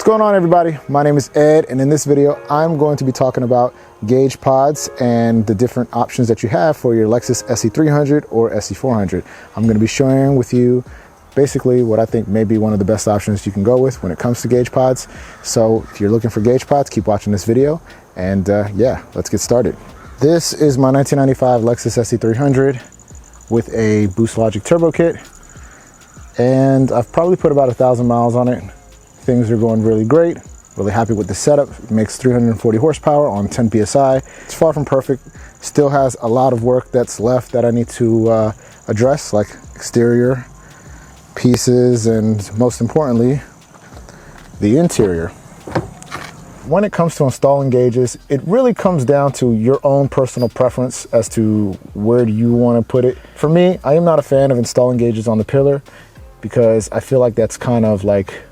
going on, everybody? My name is Ed, and in this video I'm going to be talking about Guage pods and the different options that you have for your Lexus SC300 or SC400. I'm going to be sharing with you basically what I think may be one of the best options you can go with when it comes to Guage pods. So if you're looking for Guage pods, keep watching this video, and yeah, let's get started. This is my 1995 Lexus SC300 with a Boost Logic turbo kit, and I've probably put about 1,000 miles on it. Things are going really great. Really happy with the setup. It makes 340 horsepower on 10 PSI. It's far from perfect. Still has a lot of work that's left that I need to address, like exterior pieces and most importantly, the interior. When it comes to installing gauges, it really comes down to your own personal preference as to where do you want to put it. For me, I am not a fan of installing gauges on the pillar because I feel like that's kind of like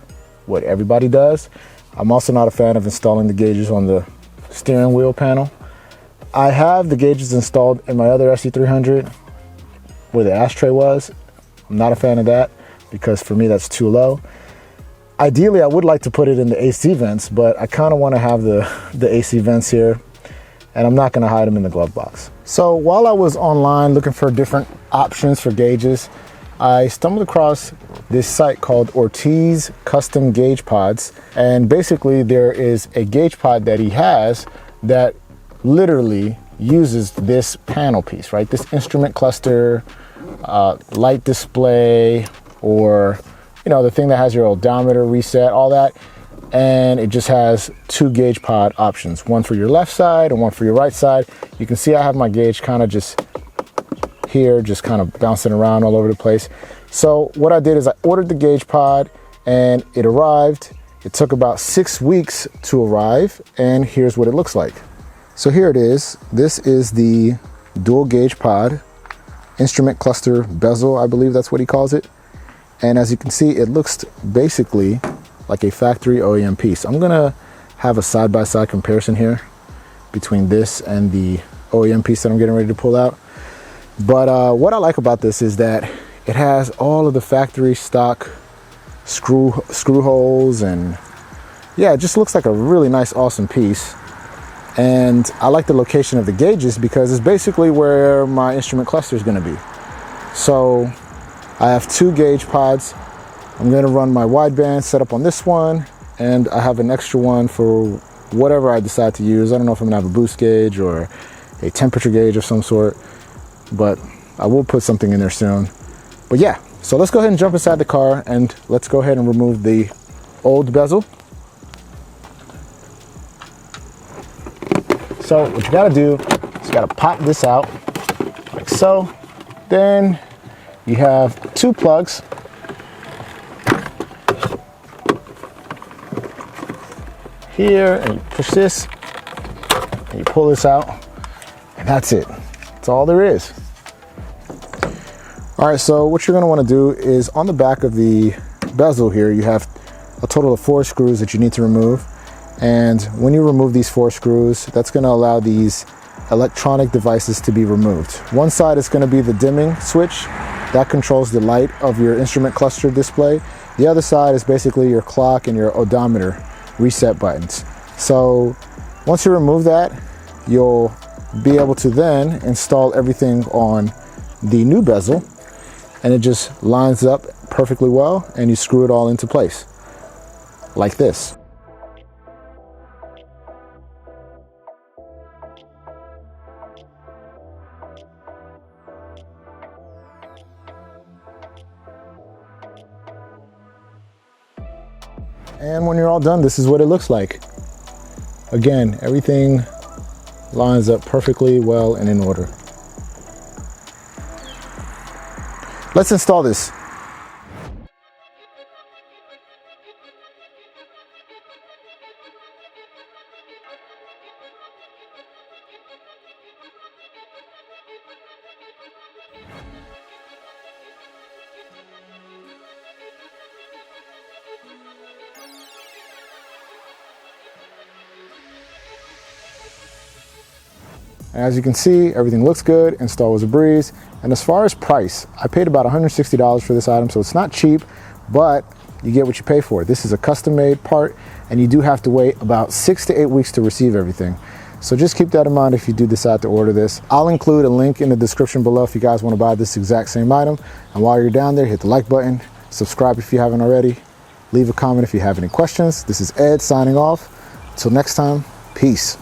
what everybody does. I'm also not a fan of installing the gauges on the steering wheel panel. I have the gauges installed in my other SC300 where the ashtray was. I'm not a fan of that because for me that's too low. Ideally, I would like to put it in the AC vents, but I kind of want to have the AC vents here, and I'm not going to hide them in the glove box. So while I was online looking for different options for gauges, I stumbled across this site called Ortiz Custom Guage Pods, and basically there is a gauge pod that he has that literally uses this panel piece, right? This instrument cluster, light display, or you know, the thing that has your odometer reset, all that, and it just has two gauge pod options, one for your left side and one for your right side. You can see I have my gauge kind of just here, just kind of bouncing around all over the place. So what I did is I ordered the gauge pod and it arrived. It took about 6 weeks to arrive, and here's what it looks like. So here it is. This is the dual gauge pod, instrument cluster bezel, I believe that's what he calls it. And as you can see, it looks basically like a factory OEM piece. I'm gonna have a side-by-side comparison here between this and the OEM piece that I'm getting ready to pull out. But what I like about this is that it has all of the factory stock screw holes, and yeah, it just looks like a really nice, awesome piece. And I like the location of the gauges because it's basically where my instrument cluster is going to be. So I have two gauge pods. I'm going to run my wideband setup on this one, and I have an extra one for whatever I decide to use. I don't know if I'm going to have a boost gauge or a temperature gauge of some sort, but I will put something in there soon. But yeah, so let's go ahead and jump inside the car and let's go ahead and remove the old bezel. So what you gotta do is you gotta pop this out like so. Then you have two plugs. Here, and you push this and you pull this out, and that's it. That's all there is. All right, so what you're going to want to do is on the back of the bezel here, you have a total of 4 screws that you need to remove. And when you remove these 4 screws, that's going to allow these electronic devices to be removed. One side is going to be the dimming switch that controls the light of your instrument cluster display. The other side is basically your clock and your odometer reset buttons. So once you remove that, you'll be able to then install everything on the new bezel, and it just lines up perfectly well, and you screw it all into place like this. And when you're all done, this is what it looks like. Again, everything lines up perfectly well and in order. Let's install this. As you can see, everything looks good. Install was a breeze. And as far as price, I paid about $160 for this item, so it's not cheap, but you get what you pay for. This is a custom-made part, and you do have to wait about 6 to 8 weeks to receive everything. So just keep that in mind if you do decide to order this. I'll include a link in the description below if you guys want to buy this exact same item. And while you're down there, hit the like button, subscribe if you haven't already, leave a comment if you have any questions. This is Ed signing off. Till next time, peace.